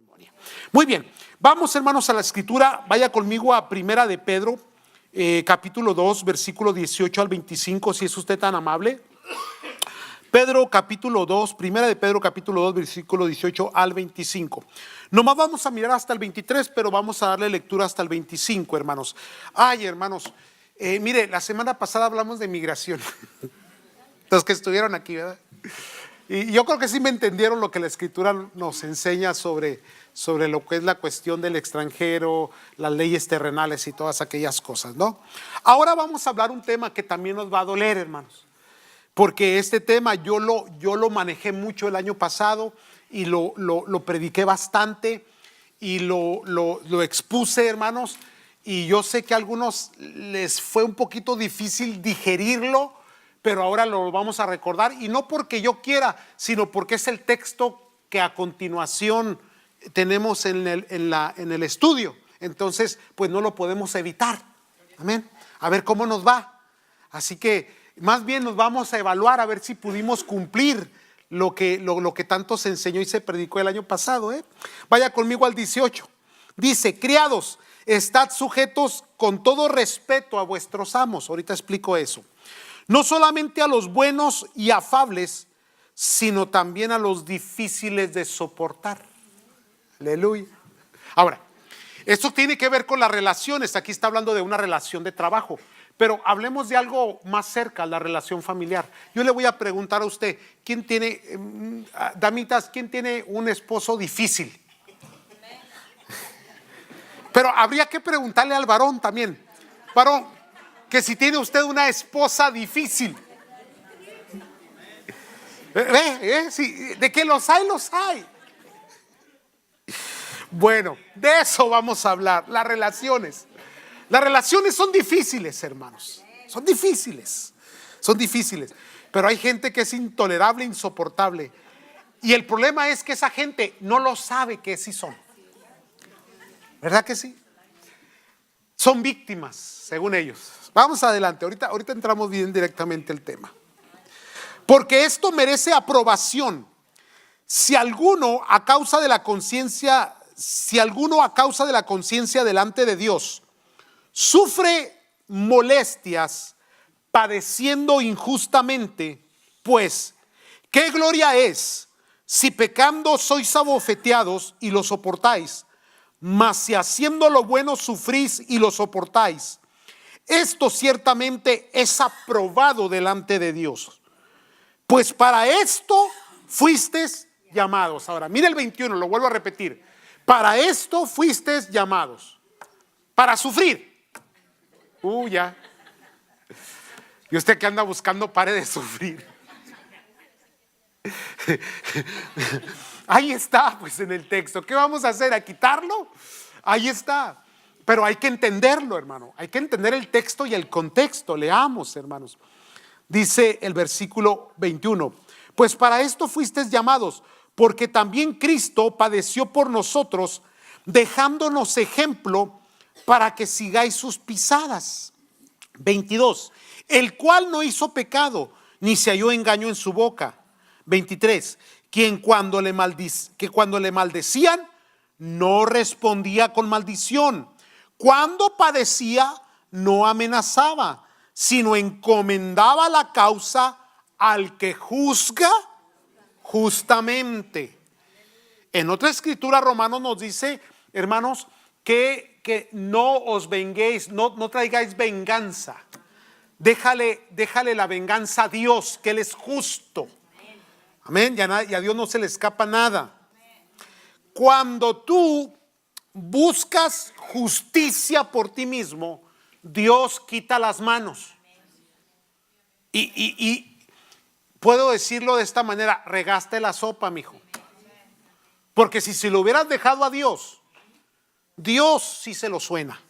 memoria. Muy bien, vamos hermanos a la escritura. Vaya conmigo a Primera de Pedro, capítulo 2, versículo 18 al 25, si es usted tan amable. Pedro capítulo 2, Primera de Pedro capítulo 2, versículo 18 al 25. Nomás vamos a mirar hasta el 23, pero vamos a darle lectura hasta el 25, hermanos. Ay, hermanos, mire, la semana pasada hablamos de migración. Los que estuvieron aquí, ¿verdad? Y yo creo que sí me entendieron lo que la escritura nos enseña sobre lo que es la cuestión del extranjero, las leyes terrenales y todas aquellas cosas, ¿no? Ahora vamos a hablar un tema que también nos va a doler, hermanos. Porque este tema yo lo manejé mucho el año pasado y lo prediqué bastante y lo expuse, hermanos. Y yo sé que a algunos les fue un poquito difícil digerirlo, pero ahora lo vamos a recordar. Y no porque yo quiera, sino porque es el texto que a continuación tenemos en el estudio. Entonces, pues no lo podemos evitar. Amén. A ver cómo nos va. Así que más bien nos vamos a evaluar a ver si pudimos cumplir lo que tanto se enseñó y se predicó el año pasado. Vaya conmigo al 18. Dice: criados, estad sujetos con todo respeto a vuestros amos. Ahorita explico eso. No solamente a los buenos y afables, sino también a los difíciles de soportar. Aleluya. Ahora, esto tiene que ver con las relaciones. Aquí está hablando de una relación de trabajo. Pero hablemos de algo más cerca, la relación familiar. Yo le voy a preguntar a usted, ¿quién tiene, damitas, quién tiene un esposo difícil? Pero habría que preguntarle al varón también. Varón, que si tiene usted una esposa difícil. Sí, de que los hay, los hay. Bueno, de eso vamos a hablar, las relaciones. Las relaciones son difíciles, hermanos. Son difíciles. Pero hay gente que es intolerable, insoportable. Y el problema es que esa gente no lo sabe que sí son. ¿Verdad que sí? Son víctimas, según ellos. Vamos adelante. Ahorita entramos bien directamente al tema. Porque esto merece aprobación. Si alguno a causa de la conciencia delante de Dios sufre molestias padeciendo injustamente, pues, ¿qué gloria es si pecando sois abofeteados y lo soportáis? Mas si haciendo lo bueno sufrís y lo soportáis, esto ciertamente es aprobado delante de Dios. Pues para esto fuisteis llamados. Ahora, mire el 21, lo vuelvo a repetir. Para esto fuisteis llamados. Para sufrir. Ya. Y usted que anda buscando, pare de sufrir. Ahí está, pues en el texto. ¿Qué vamos a hacer? ¿A quitarlo? Ahí está. Pero hay que entenderlo, hermano. Hay que entender el texto y el contexto. Leamos, hermanos. Dice el versículo 21. Pues para esto fuisteis llamados, porque también Cristo padeció por nosotros, dejándonos ejemplo para que sigáis sus pisadas. 22. El cual no hizo pecado, ni se halló engaño en su boca. 23. Quien cuando le maldecían, no respondía con maldición. Cuando padecía, no amenazaba, sino encomendaba la causa al que juzga justamente. En otra escritura, Romanos nos dice, hermanos, que no os venguéis, no traigáis venganza. Déjale la venganza a Dios, que Él es justo. Amén. Y a Dios no se le escapa nada. Cuando tú buscas justicia por ti mismo, Dios quita las manos. Y puedo decirlo de esta manera: regaste la sopa, mijo. Porque si se lo hubieras dejado a Dios, Dios sí se lo suena.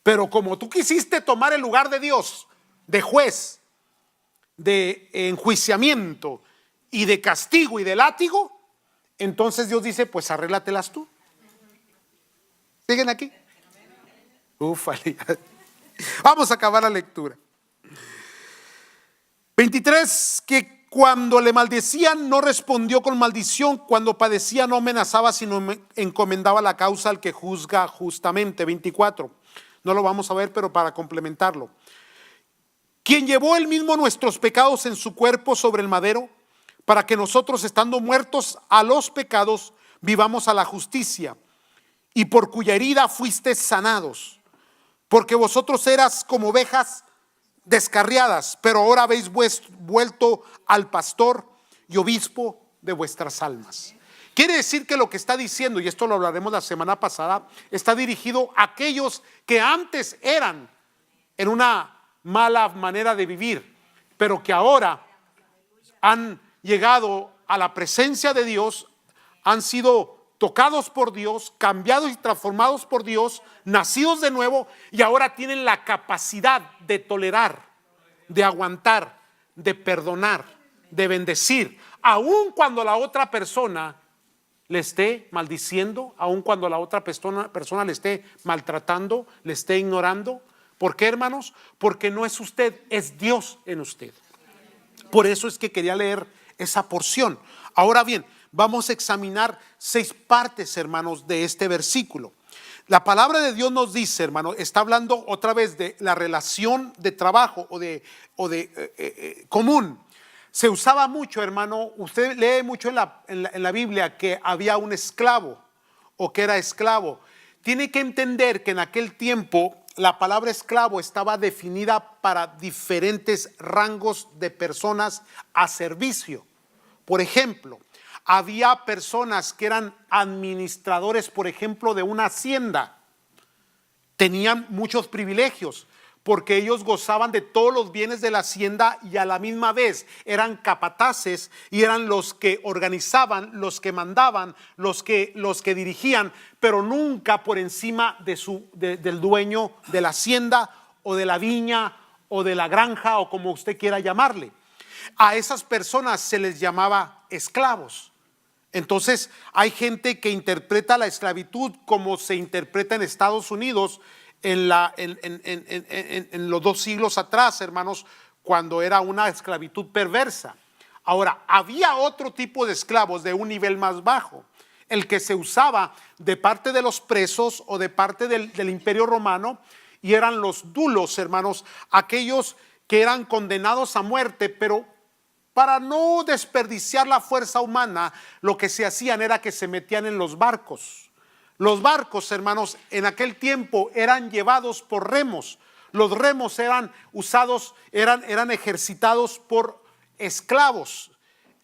Pero como tú quisiste tomar el lugar de Dios, de juez, de enjuiciamiento y de castigo y de látigo, entonces Dios dice: pues arréglatelas tú. ¿Siguen aquí? Ufale. Vamos a acabar la lectura. 23. Que Cuando le maldecían, no respondió con maldición. Cuando padecía, no amenazaba, sino encomendaba la causa al que juzga justamente. 24. No lo vamos a ver, pero para complementarlo. Quien llevó él mismo nuestros pecados en su cuerpo sobre el madero, para que nosotros, estando muertos a los pecados, vivamos a la justicia, y por cuya herida fuisteis sanados. Porque vosotros eras como ovejas descarriadas, pero ahora habéis vuelto al pastor y obispo de vuestras almas. Quiere decir que lo que está diciendo, y esto lo hablaremos la semana pasada, está dirigido a aquellos que antes eran en una mala manera de vivir, pero que ahora han llegado a la presencia de Dios, han sido tocados por Dios, cambiados y transformados por Dios, nacidos de nuevo, y ahora tienen la capacidad de tolerar, de aguantar, de perdonar, de bendecir, aun cuando la otra persona le esté maldiciendo, aun cuando la otra persona le esté maltratando, le esté ignorando. ¿Por qué, hermanos? Porque no es usted, es Dios en usted. Por eso es que quería leer esa porción. Ahora bien, vamos a examinar 6 partes, hermanos, de este versículo. La palabra de Dios nos dice, hermano, está hablando otra vez de la relación de trabajo o de común. Se usaba mucho, hermano, usted lee mucho en la Biblia que había un esclavo o que era esclavo. Tiene que entender que en aquel tiempo la palabra esclavo estaba definida para diferentes rangos de personas a servicio. Por ejemplo, había personas que eran administradores, por ejemplo, de una hacienda. Tenían muchos privilegios porque ellos gozaban de todos los bienes de la hacienda y a la misma vez eran capataces y eran los que organizaban, los que mandaban, los que dirigían, pero nunca por encima del dueño de la hacienda o de la viña o de la granja o como usted quiera llamarle. A esas personas se les llamaba esclavos. Entonces hay gente que interpreta la esclavitud como se interpreta en Estados Unidos en los 2 siglos atrás, hermanos, cuando era una esclavitud perversa. Ahora, había otro tipo de esclavos de un nivel más bajo, el que se usaba de parte de los presos o de parte del Imperio Romano, y eran los dulos, hermanos, aquellos que eran condenados a muerte, pero para no desperdiciar la fuerza humana, lo que se hacían era que se metían en los barcos. Los barcos, hermanos, en aquel tiempo eran llevados por remos. Los remos eran usados, eran ejercitados por esclavos.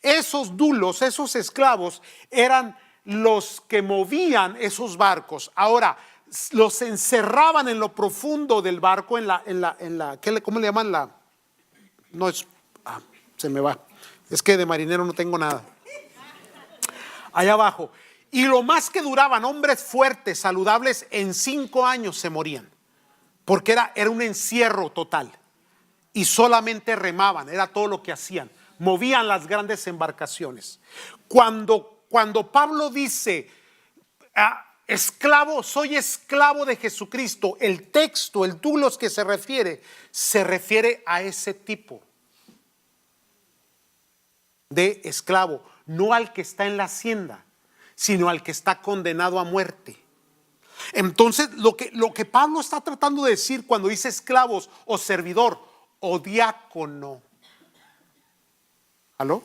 Esos dulos, esos esclavos, eran los que movían esos barcos. Ahora, los encerraban en lo profundo del barco, ¿cómo le llaman? Se me va. Es que de marinero no tengo nada. Allá abajo. Y lo más que duraban, hombres fuertes, saludables, en 5 años se morían. Porque era un encierro total. Y solamente remaban, era todo lo que hacían. Movían las grandes embarcaciones. Cuando Pablo dice, esclavo, soy esclavo de Jesucristo, el texto, el dulos que se refiere a ese tipo de esclavo, no al que está en la hacienda, sino al que está condenado a muerte. Entonces, lo que Pablo está tratando de decir cuando dice esclavos o servidor o diácono, ¿aló?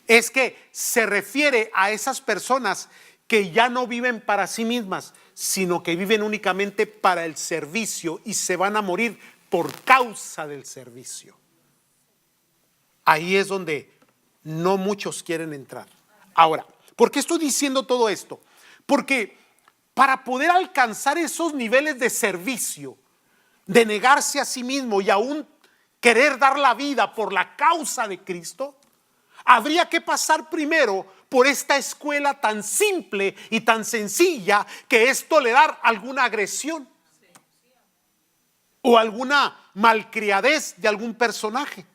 Es que se refiere a esas personas que ya no viven para sí mismas, sino que viven únicamente para el servicio y se van a morir por causa del servicio. Ahí es donde no muchos quieren entrar. Ahora, ¿por qué estoy diciendo todo esto? Porque para poder alcanzar esos niveles de servicio, de negarse a sí mismo y aún querer dar la vida por la causa de Cristo, habría que pasar primero por esta escuela tan simple y tan sencilla que es tolerar alguna agresión o alguna malcriadez de algún personaje.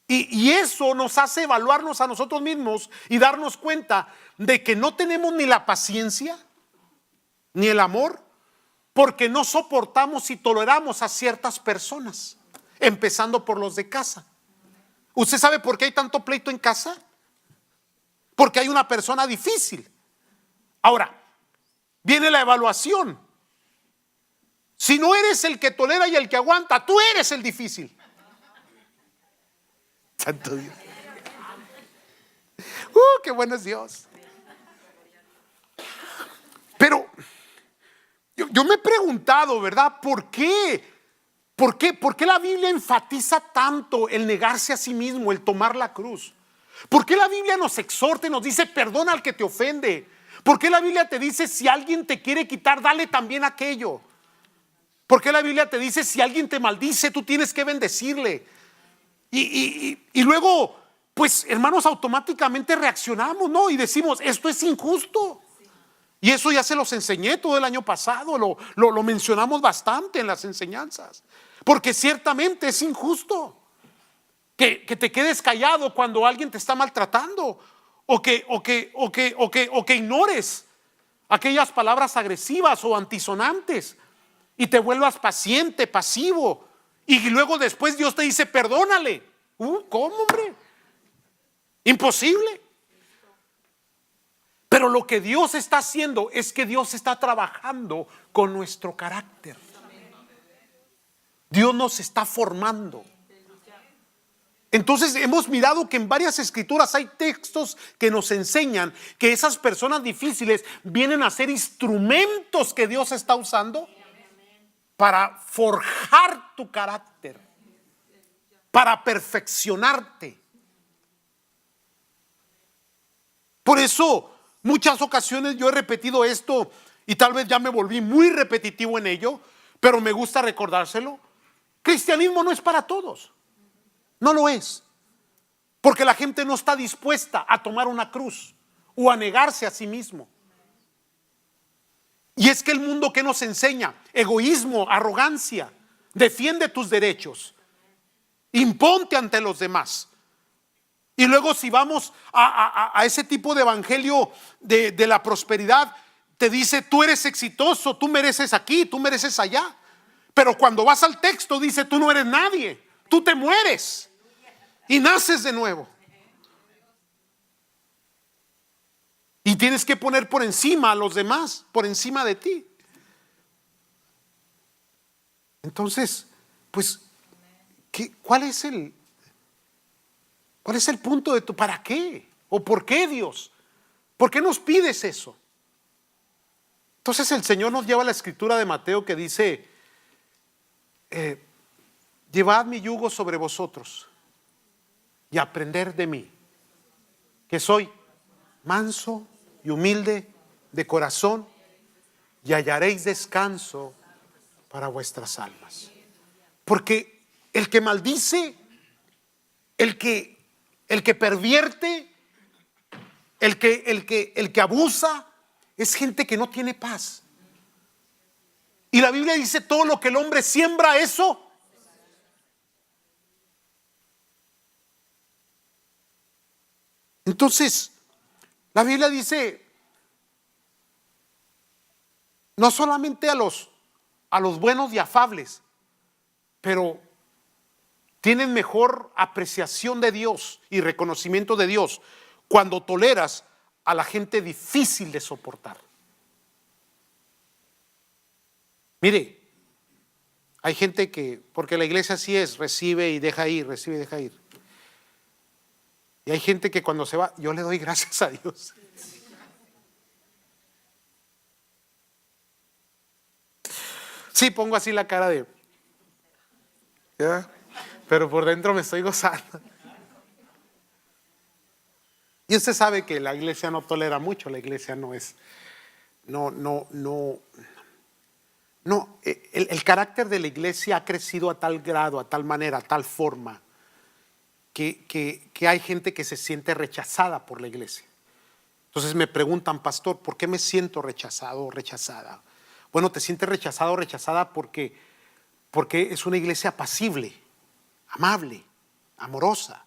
Y eso nos hace evaluarnos a nosotros mismos y darnos cuenta de que no tenemos ni la paciencia ni el amor, porque no soportamos y toleramos a ciertas personas. empezando por los de casa. ¿Usted sabe por qué hay tanto pleito en casa? Porque hay una persona difícil. Ahora, viene la evaluación. Si no eres el que tolera y el que aguanta, tú eres el difícil. Santo Dios. Qué bueno es Dios. Pero yo me he preguntado, ¿verdad? ¿Por qué? ¿Por qué la Biblia enfatiza tanto el negarse a sí mismo, el tomar la cruz? ¿Por qué la Biblia nos exhorta y nos dice perdona al que te ofende? ¿Por qué la Biblia te dice si alguien te quiere quitar, dale también aquello? ¿Por qué la Biblia te dice si alguien te maldice, tú tienes que bendecirle? Y luego, pues hermanos, automáticamente reaccionamos, ¿no? Y decimos, esto es injusto. Y eso ya se los enseñé todo el año pasado, lo mencionamos bastante en las enseñanzas. Porque ciertamente es injusto que te quedes callado cuando alguien te está maltratando, o que ignores aquellas palabras agresivas o antisonantes y te vuelvas paciente, pasivo, y luego después Dios te dice perdónale. ¿Cómo, hombre? Imposible. Pero lo que Dios está haciendo es que Dios está trabajando con nuestro carácter. Dios nos está formando. Entonces hemos mirado que en varias escrituras hay textos que nos enseñan que esas personas difíciles vienen a ser instrumentos que Dios está usando para forjar tu carácter, para perfeccionarte. Por eso muchas ocasiones yo he repetido esto y tal vez ya me volví muy repetitivo en ello, pero me gusta recordárselo. Cristianismo no es para todos. No lo es. Porque la gente no está dispuesta a tomar una cruz o a negarse a sí mismo. Y es que el mundo que nos enseña, egoísmo, arrogancia, defiende tus derechos, imponte ante los demás. Y luego si vamos a ese tipo de evangelio de la prosperidad, te dice tú eres exitoso, tú mereces aquí, tú mereces allá. Pero cuando vas al texto dice tú no eres nadie, tú te mueres y naces de nuevo. Y tienes que poner por encima a los demás, por encima de ti. Entonces, pues, ¿cuál es el punto de tu para qué? ¿O por qué, Dios? ¿Por qué nos pides eso? Entonces el Señor nos lleva a la escritura de Mateo que dice, llevad mi yugo sobre vosotros y aprender de mí, que soy manso y humilde de corazón, y hallaréis descanso para vuestras almas. Porque el que maldice, el que pervierte, el que abusa, es gente que no tiene paz. Y la Biblia dice todo lo que el hombre siembra, eso. Entonces, la Biblia dice, no solamente a los buenos y afables, pero tienen mejor apreciación de Dios y reconocimiento de Dios cuando toleras a la gente difícil de soportar. Mire, hay gente que, porque la iglesia así es, recibe y deja ir, recibe y deja ir. Y hay gente que cuando se va, yo le doy gracias a Dios. Sí, pongo así la cara de, ¿ya? Pero por dentro me estoy gozando. Y usted sabe que la iglesia no tolera mucho, la iglesia no es, el carácter de la iglesia ha crecido a tal grado, a tal manera, a tal forma, que hay gente que se siente rechazada por la iglesia. Entonces me preguntan, pastor, ¿por qué me siento rechazado o rechazada? Bueno, te sientes rechazado o rechazada porque es una iglesia apacible, amable, amorosa.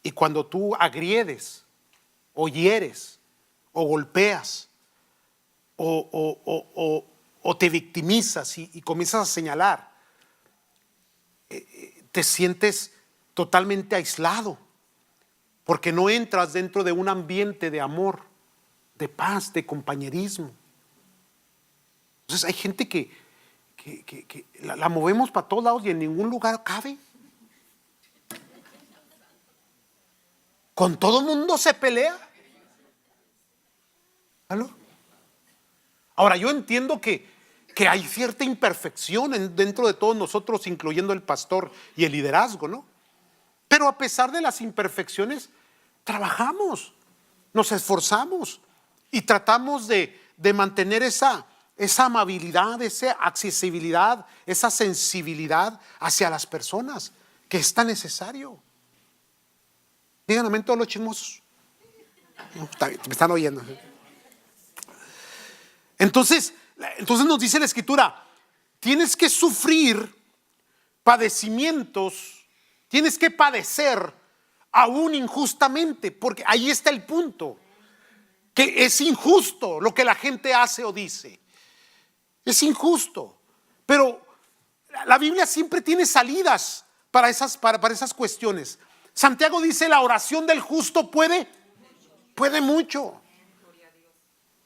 Y cuando tú agriedes o hieres o golpeas o te victimizas y comienzas a señalar, te sientes totalmente aislado, porque no entras dentro de un ambiente de amor, de paz, de compañerismo. Entonces hay gente que la movemos para todos lados y en ningún lugar cabe. Con todo el mundo se pelea. ¿Aló? Ahora yo entiendo que hay cierta imperfección dentro de todos nosotros, incluyendo el pastor y el liderazgo, ¿no? Pero a pesar de las imperfecciones, trabajamos, nos esforzamos y tratamos de mantener esa amabilidad, esa accesibilidad, esa sensibilidad hacia las personas, que es tan necesario. Digan amén todos los chismosos. No, está bien, me están oyendo. Entonces nos dice la Escritura, tienes que sufrir padecimientos, tienes que padecer aún injustamente, porque ahí está el punto, que es injusto lo que la gente hace o dice. Es injusto, pero la Biblia siempre tiene salidas para esas cuestiones. Santiago dice, la oración del justo puede mucho.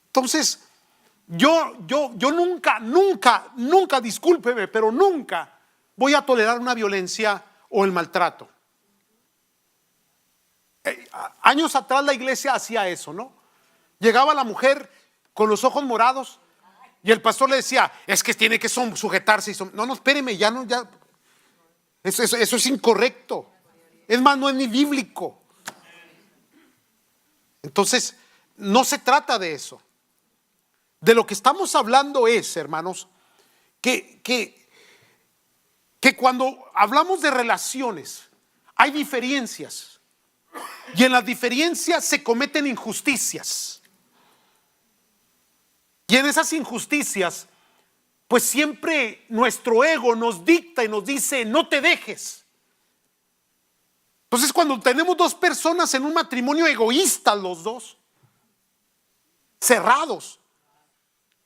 Entonces, yo nunca, discúlpeme, pero nunca voy a tolerar una violencia o el maltrato. Años atrás la iglesia hacía eso, ¿no? Llegaba la mujer con los ojos morados y el pastor le decía, es que tiene que sujetarse. No, espéreme, ya. Eso es incorrecto. Es más, no es ni bíblico. Entonces, no se trata de eso. De lo que estamos hablando es, hermanos, que cuando hablamos de relaciones, hay diferencias. Y en las diferencias se cometen injusticias. Y en esas injusticias, pues siempre nuestro ego nos dicta y nos dice, no te dejes. Entonces, cuando tenemos dos personas en un matrimonio egoístas, los dos, cerrados,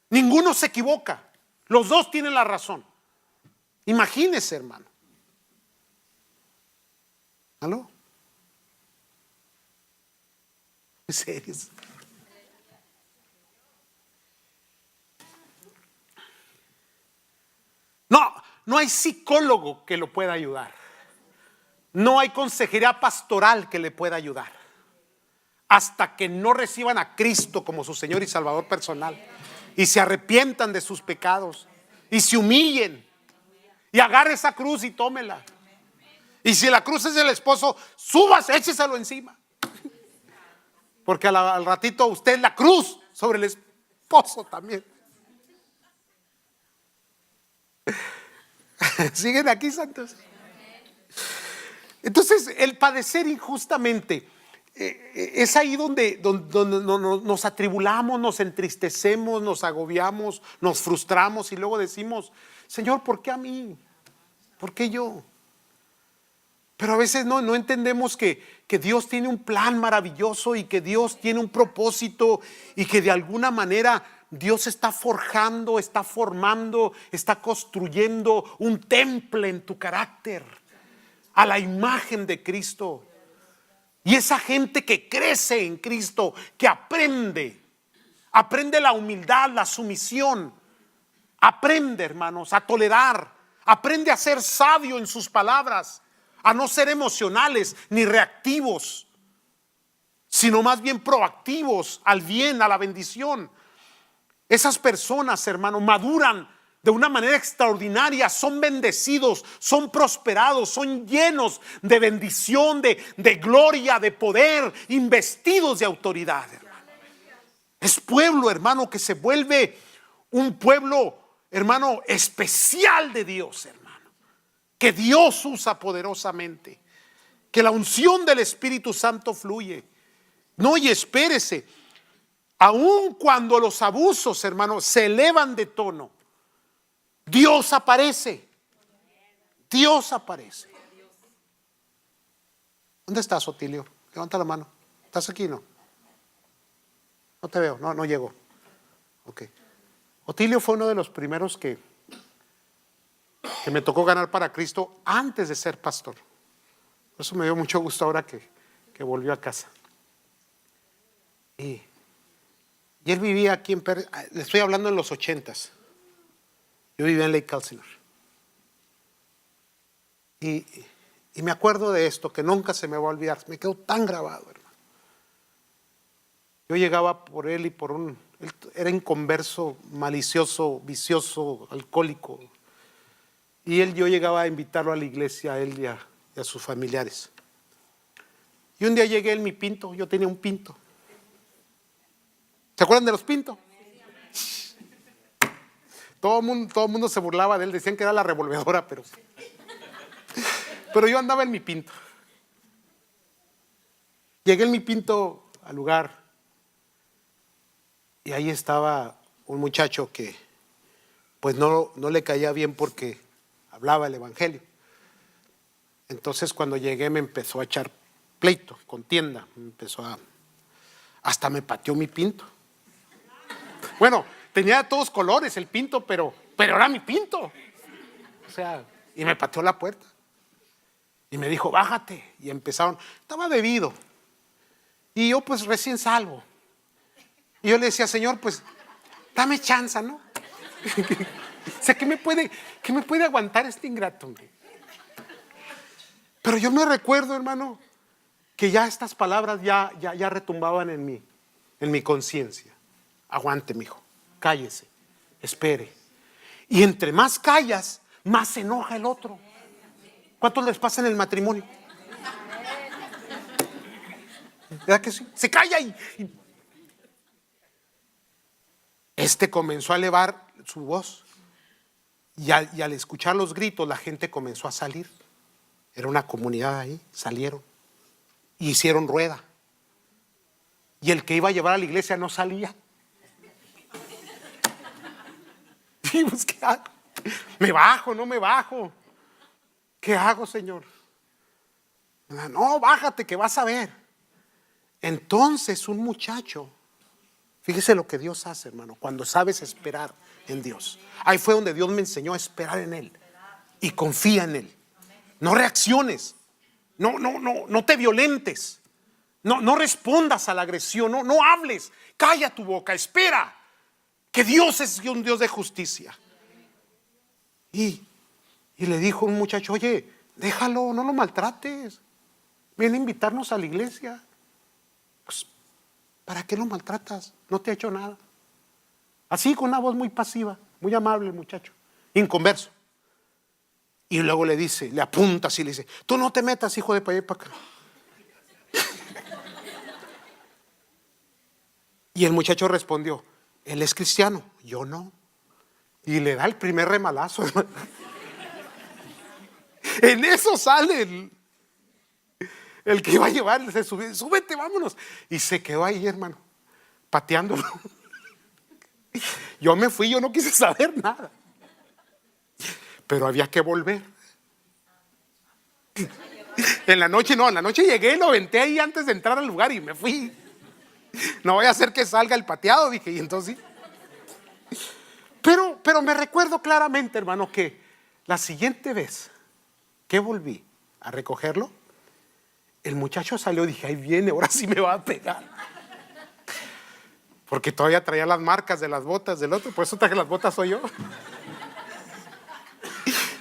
ninguno se equivoca, los dos tienen la razón. Imagínese, hermano. ¿Aló? ¿En serio? No hay psicólogo que lo pueda ayudar. No hay consejería pastoral que le pueda ayudar. Hasta que no reciban a Cristo como su Señor y Salvador personal. Y se arrepientan de sus pecados. Y se humillen. Y agarre esa cruz y tómela. Y si la cruz es del esposo, súbase, écheselo encima. Porque al ratito usted es la cruz sobre el esposo también. ¿Siguen aquí, santos? Entonces, el padecer injustamente es ahí donde nos atribulamos, nos entristecemos, nos agobiamos, nos frustramos y luego decimos, Señor, ¿por qué a mí? ¿Por qué yo? Pero a veces no entendemos que Dios tiene un plan maravilloso y que Dios tiene un propósito y que de alguna manera Dios está forjando, está formando, está construyendo un temple en tu carácter a la imagen de Cristo. Y esa gente que crece en Cristo, que aprende la humildad, la sumisión, aprende, hermanos, a tolerar, aprende a ser sabio en sus palabras, a no ser emocionales ni reactivos, sino más bien proactivos al bien, a la bendición. Esas personas, hermanos, maduran de una manera extraordinaria, son bendecidos, son prosperados, son llenos de bendición, de gloria, de poder, investidos de autoridad, hermano. Es pueblo, hermano, que se vuelve un pueblo, hermano, especial de Dios, hermano, que Dios usa poderosamente, que la unción del Espíritu Santo fluye. No, y espérese, aun cuando los abusos, hermanos, se elevan de tono, Dios aparece. Dios aparece. ¿Dónde estás, Otilio? Levanta la mano. ¿Estás aquí? No te veo. No llego. Ok. Otilio fue uno de los primeros que que me tocó ganar para Cristo antes de ser pastor. Por eso me dio mucho gusto ahora que volvió a casa. Y él vivía aquí le estoy hablando en los 80s. Yo vivía en Lake Elsinore. Y me acuerdo de esto, que nunca se me va a olvidar. Me quedó tan grabado, hermano. Yo llegaba por él y él era inconverso, malicioso, vicioso, alcohólico. Y yo llegaba a invitarlo a la iglesia, a él y a sus familiares. Y un día llegué en mi pinto, yo tenía un pinto. ¿Se acuerdan de los pintos? Todo el mundo se burlaba de él, decían que era la revolvedora, pero yo andaba en mi pinto. Llegué en mi pinto al lugar y ahí estaba un muchacho que pues no le caía bien porque hablaba el evangelio. Entonces cuando llegué me empezó a echar pleito, contienda, hasta me pateó mi pinto. Bueno, tenía de todos colores el pinto, pero era mi pinto. O sea, y me pateó la puerta. Y me dijo, bájate. Y empezaron, estaba bebido. Y yo pues recién salvo. Y yo le decía, Señor, pues dame chance, ¿no? O sea, ¿qué me puede aguantar este ingrato, hombre? Pero yo me recuerdo, hermano, que ya estas palabras ya retumbaban en mi conciencia. Aguante, mijo, cállese, espere. Y entre más callas, más se enoja el otro. ¿Cuántos les pasa en el matrimonio? ¿Verdad que sí? Se calla y este comenzó a elevar su voz. Y al escuchar los gritos, la gente comenzó a salir. Era una comunidad ahí, salieron y hicieron rueda. Y el que iba a llevar a la iglesia no salía. Y pues, ¿qué hago? ¿Me bajo? ¿No me bajo? ¿Qué hago, Señor? No, bájate que vas a ver. Entonces un muchacho, fíjese lo que Dios hace, hermano, cuando sabes esperar en Dios. Ahí fue donde Dios me enseñó a esperar en Él. Y confía en Él. No reacciones. No te violentes. No respondas a la agresión. No hables. Calla tu boca. Espera. Que Dios es un Dios de justicia. Y le dijo un muchacho, oye, déjalo, no lo maltrates. Viene a invitarnos a la iglesia. Pues, ¿para qué lo maltratas? No te ha hecho nada. Así, con una voz muy pasiva, muy amable el muchacho, inconverso. Y luego le apunta así, le dice, tú no te metas, hijo de pa' allá y pa' acá. Y el muchacho respondió, él es cristiano, yo no. Y le da el primer remalazo. En eso sale el que iba a llevar, se subió, súbete, vámonos. Y se quedó ahí, hermano, pateándolo. Yo me fui, yo no quise saber nada. Pero había que volver. En la noche llegué, lo aventé ahí antes de entrar al lugar y me fui. No voy a hacer que salga el pateado, dije, y entonces sí. Pero me recuerdo claramente, hermano, que la siguiente vez que volví a recogerlo, el muchacho salió, dije, ahí viene, ahora sí me va a pegar. Porque todavía traía las marcas de las botas del otro, por eso traje las botas soy yo.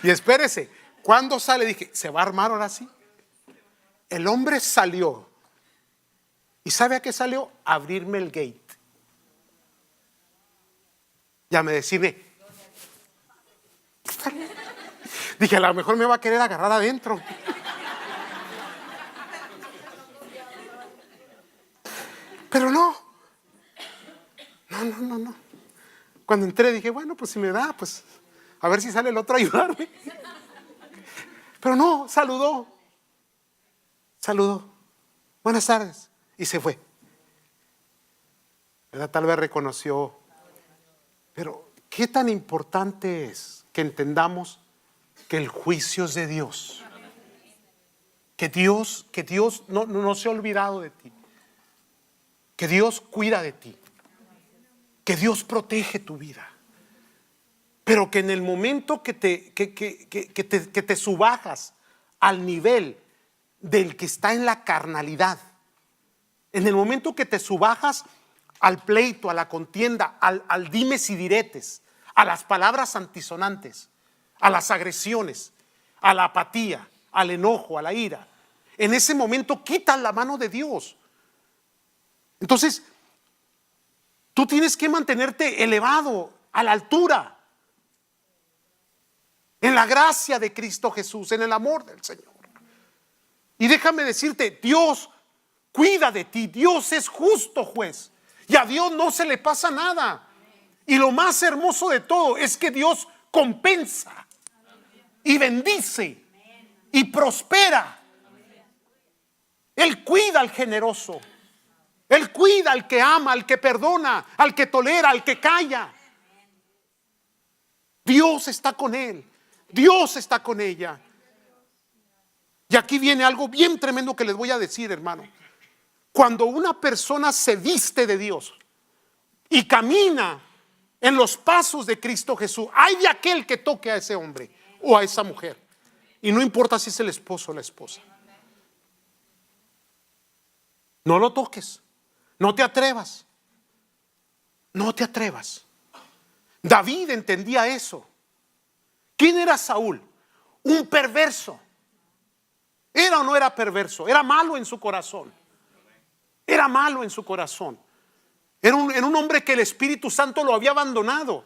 Y espérese, cuando sale, dije, ¿se va a armar ahora sí? El hombre salió. ¿Y sabe a qué salió? A abrirme el gate. Ya me decide. Dije, a lo mejor me va a querer agarrar adentro. Pero no. Cuando entré dije, bueno, pues si me da, pues a ver si sale el otro a ayudarme. Pero no, saludó. Buenas tardes. Y se fue. ¿Verdad? Tal vez reconoció. Pero qué tan importante es que entendamos que el juicio es de Dios. Que Dios no se ha olvidado de ti. Que Dios cuida de ti. Que Dios protege tu vida. Pero que en el momento que te subajas al nivel del que está en la carnalidad, en el momento que te subajas al pleito, a la contienda, al dimes y diretes, a las palabras antisonantes, a las agresiones, a la apatía, al enojo, a la ira, en ese momento quitas la mano de Dios. Entonces, tú tienes que mantenerte elevado, a la altura, en la gracia de Cristo Jesús, en el amor del Señor. Y déjame decirte, Dios cuida de ti. Dios es justo juez y a Dios no se le pasa nada. Y lo más hermoso de todo es que Dios compensa y bendice y prospera. Él cuida al generoso, Él cuida al que ama, al que perdona, al que tolera, al que calla. Dios está con él, Dios está con ella. Y aquí viene algo bien tremendo que les voy a decir, hermano. Cuando una persona se viste de Dios y camina en los pasos de Cristo Jesús, hay de aquel que toque a ese hombre o a esa mujer, y no importa si es el esposo o la esposa. No lo toques, no te atrevas, no te atrevas. David entendía eso. ¿Quién era Saúl? Un perverso. ¿Era o no era perverso? Era malo en su corazón. Era malo en su corazón. Era un hombre que el Espíritu Santo lo había abandonado.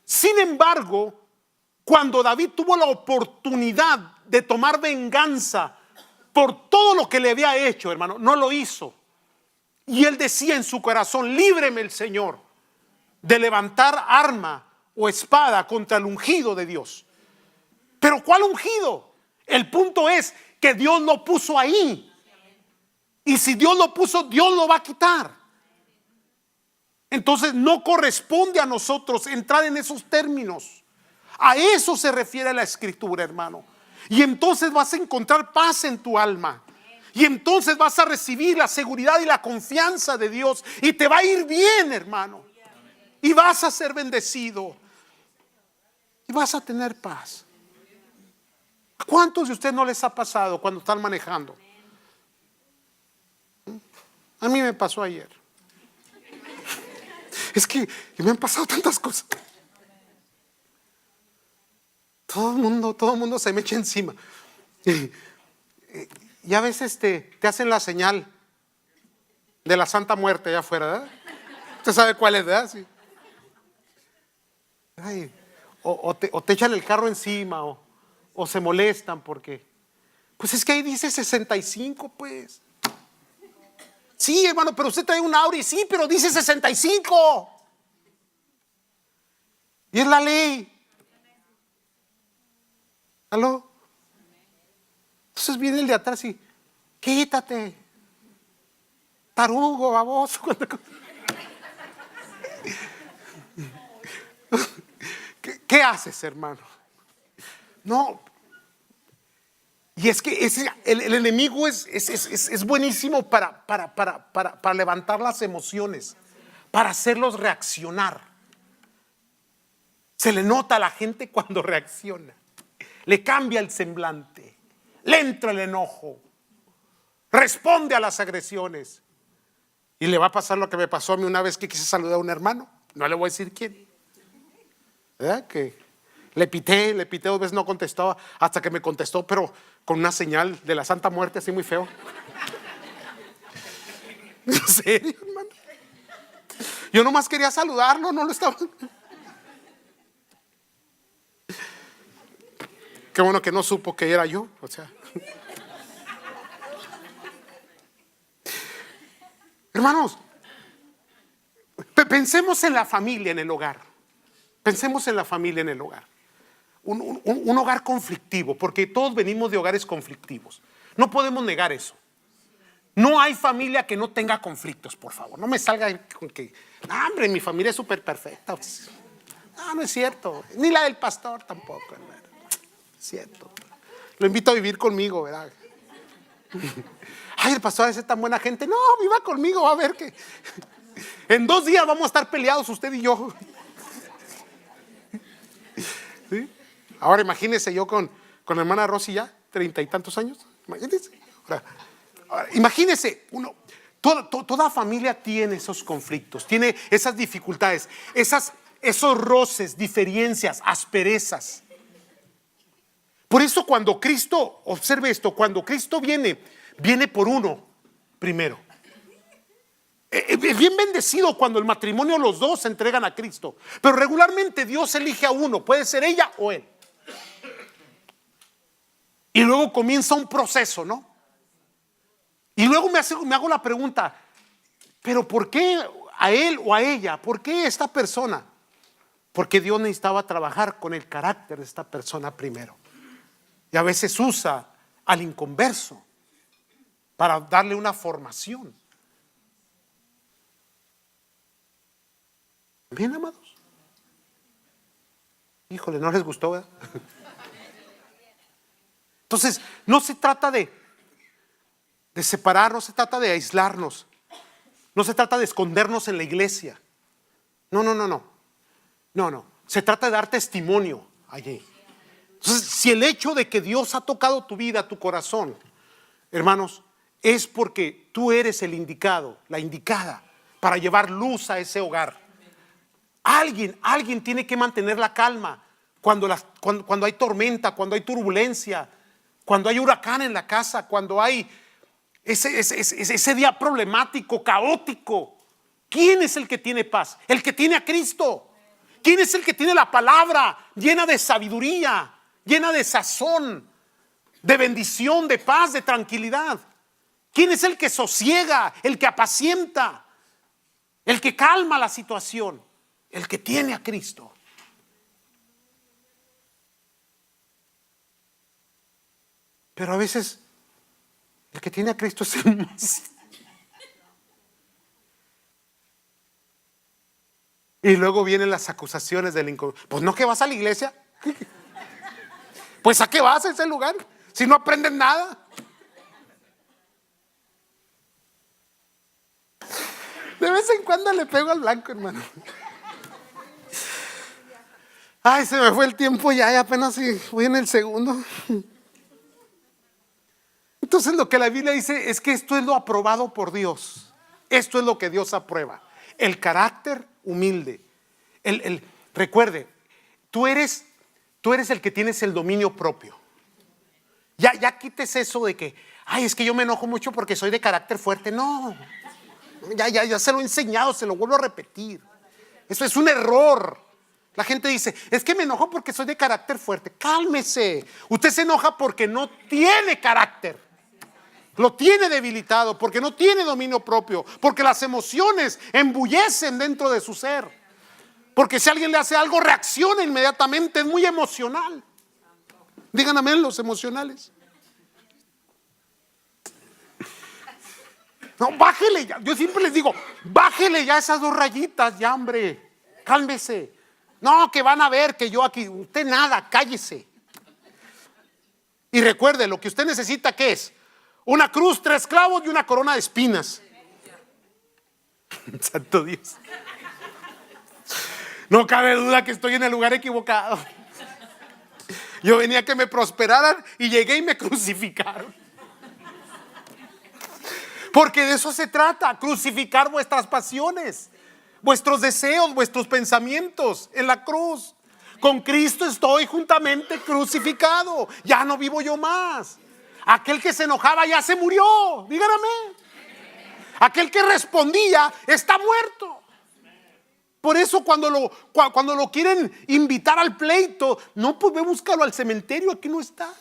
Sin embargo, cuando David tuvo la oportunidad de tomar venganza por todo lo que le había hecho, hermano, no lo hizo. Y él decía en su corazón: líbreme el Señor de levantar arma o espada contra el ungido de Dios. Pero ¿cuál ungido? El punto es que Dios lo puso ahí. Y si Dios lo puso, Dios lo va a quitar. Entonces no corresponde a nosotros entrar en esos términos. A eso se refiere la Escritura, hermano. Y entonces vas a encontrar paz en tu alma. Y entonces vas a recibir la seguridad y la confianza de Dios. Y te va a ir bien, hermano. Y vas a ser bendecido. Y vas a tener paz. ¿A cuántos de ustedes no les ha pasado cuando están manejando? A mí me pasó ayer. Es que me han pasado tantas cosas. Todo el mundo se me echa encima. Y a veces te hacen la señal de la Santa Muerte allá afuera, ¿verdad? Usted sabe cuál es, ¿verdad? Sí. Ay, o te echan el carro encima o se molestan porque, pues es que ahí dice 65, pues. Sí, hermano, pero usted trae un Audi, sí, pero dice 65. Y es la ley. ¿Aló? Entonces viene el de atrás y: quítate, tarugo, baboso. ¿Qué haces, hermano? No. Y es que el enemigo es buenísimo para levantar las emociones, para hacerlos reaccionar. Se le nota a la gente cuando reacciona. Le cambia el semblante, le entra el enojo, responde a las agresiones. Y le va a pasar lo que me pasó a mí una vez que quise saludar a un hermano. No le voy a decir quién. ¿Verdad? Que le pité 2 veces, no contestó, hasta que me contestó, pero con una señal de la Santa Muerte, así muy feo. ¿En serio, hermano? Yo nomás quería saludarlo, no lo estaba. Qué bueno que no supo que era yo, o sea. Hermanos, pensemos en la familia, en el hogar. Pensemos en la familia, en el hogar. Un hogar conflictivo, porque todos venimos de hogares conflictivos. No podemos negar eso. No hay familia que no tenga conflictos, por favor. No me salga con que, hombre, mi familia es súper perfecta. No, no es cierto. Ni la del pastor tampoco, hermano. Es cierto. Lo invito a vivir conmigo, ¿verdad? Ay, el pastor es tan buena gente. No, viva conmigo, va a ver que en 2 días vamos a estar peleados usted y yo. ¿Sí? Ahora imagínese yo con la hermana Rosy ya, 30 y tantos años. Imagínese. Ahora, imagínese, toda familia tiene esos conflictos, tiene esas dificultades, esos roces, diferencias, asperezas. Por eso cuando Cristo, observe esto, cuando Cristo viene por uno primero. Es bien bendecido cuando el matrimonio los dos se entregan a Cristo, pero regularmente Dios elige a uno, puede ser ella o él. Y luego comienza un proceso, ¿no? Y luego me hago la pregunta, ¿pero por qué a él o a ella? ¿Por qué esta persona? Porque Dios necesitaba trabajar con el carácter de esta persona primero. Y a veces usa al inconverso para darle una formación. Bien, amados. Híjole, ¿no les gustó, verdad? Entonces, no se trata de separar, no se trata de aislarnos, no se trata de escondernos en la iglesia. No. Se trata de dar testimonio allí. Entonces, si el hecho de que Dios ha tocado tu vida, tu corazón, hermanos, es porque tú eres el indicado, la indicada para llevar luz a ese hogar. Alguien tiene que mantener la calma cuando hay tormenta, cuando hay turbulencia, cuando hay huracán en la casa, cuando hay ese día problemático, caótico. ¿Quién es el que tiene paz? El que tiene a Cristo. ¿Quién es el que tiene la palabra llena de sabiduría, llena de sazón, de bendición, de paz, de tranquilidad? ¿Quién es el que sosiega, el que apacienta, el que calma la situación? El que tiene a Cristo. Pero a veces el que tiene a Cristo es el más. Y luego vienen las acusaciones del inconverso. Pues no, que vas a la iglesia. Pues a qué vas a ese lugar si no aprendes nada. De vez en cuando le pego al blanco, hermano. Ay, se me fue el tiempo ya, y apenas voy en el segundo. Entonces lo que la Biblia dice es que esto es lo aprobado por Dios. Esto es lo que Dios aprueba. El carácter humilde. Recuerde, tú eres el que tienes el dominio propio. Ya quites eso de que, ay, es que yo me enojo mucho porque soy de carácter fuerte. No, ya se lo he enseñado, se lo vuelvo a repetir. Eso es un error. La gente dice, es que me enojo porque soy de carácter fuerte. Cálmese. Usted se enoja porque no tiene carácter. Lo tiene debilitado, porque no tiene dominio propio, porque las emociones embullecen dentro de su ser. Porque si alguien le hace algo, reacciona inmediatamente, es muy emocional. Digan amén los emocionales. No, bájele ya. Yo siempre les digo, bájele ya esas 2 rayitas, ya, hombre. Cálmese. No, que van a ver que yo aquí, usted nada, cállese. Y recuerde, lo que usted necesita, ¿qué es? Una cruz, 3 clavos y una corona de espinas. Santo Dios. No cabe duda que estoy en el lugar equivocado. Yo venía a que me prosperaran y llegué y me crucificaron. Porque de eso se trata, crucificar vuestras pasiones, vuestros deseos, vuestros pensamientos en la cruz. Con Cristo estoy juntamente crucificado. Ya no vivo yo más. Aquel que se enojaba ya se murió. Díganme. Aquel que respondía está muerto. Por eso cuando lo quieren invitar al pleito, no, pues ve, búscalo al cementerio, aquí no está.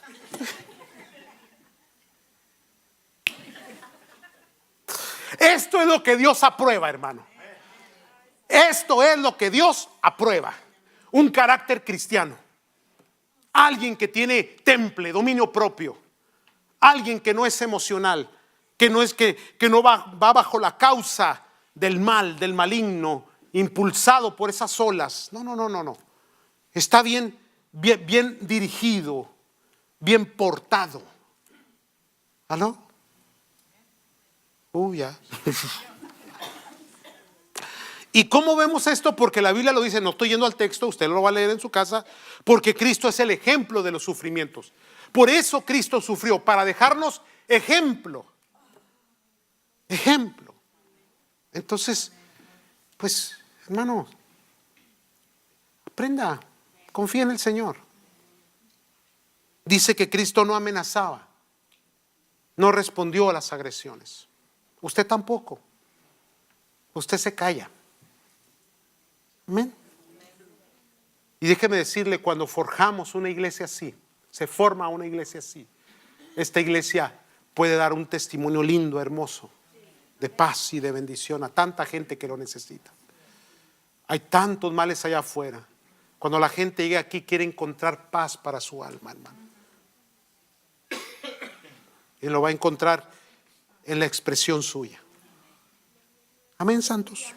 Esto es lo que Dios aprueba, hermano. Esto es lo que Dios aprueba. Un carácter cristiano. Alguien que tiene temple, dominio propio. Alguien que no es emocional, que no va bajo la causa del mal, del maligno, impulsado por esas olas. No. Está bien dirigido, bien portado. ¿Aló? Ya. ¿Y cómo vemos esto? Porque la Biblia lo dice, no estoy yendo al texto, usted lo va a leer en su casa, porque Cristo es el ejemplo de los sufrimientos. Por eso Cristo sufrió, para dejarnos ejemplo. Ejemplo. Entonces, pues, hermano, aprenda, confía en el Señor. Dice que Cristo no amenazaba, no respondió a las agresiones. Usted tampoco. Usted se calla. Amén. Y déjeme decirle, cuando forjamos una iglesia así, se forma una iglesia así, esta iglesia puede dar un testimonio lindo, hermoso, de paz y de bendición a tanta gente que lo necesita. Hay tantos males allá afuera. Cuando la gente llegue aquí quiere encontrar paz para su alma, hermano. Y lo va a encontrar en la expresión suya. Amén, santos.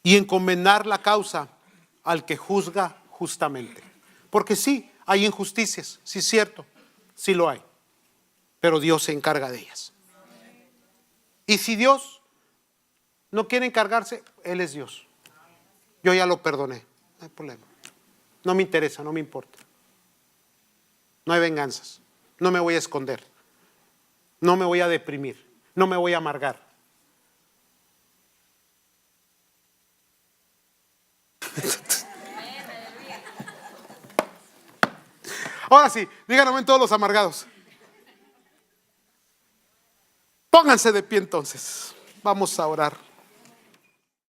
Y encomendar la causa al que juzga justamente. Porque sí, hay injusticias, sí es cierto, sí lo hay. Pero Dios se encarga de ellas. Y si Dios no quiere encargarse, Él es Dios. Yo ya lo perdoné, no hay problema. No me interesa, no me importa. No hay venganzas. No me voy a esconder. No me voy a deprimir. No me voy a amargar. Ahora sí, díganme todos los amargados. Pónganse de pie entonces. Vamos a orar.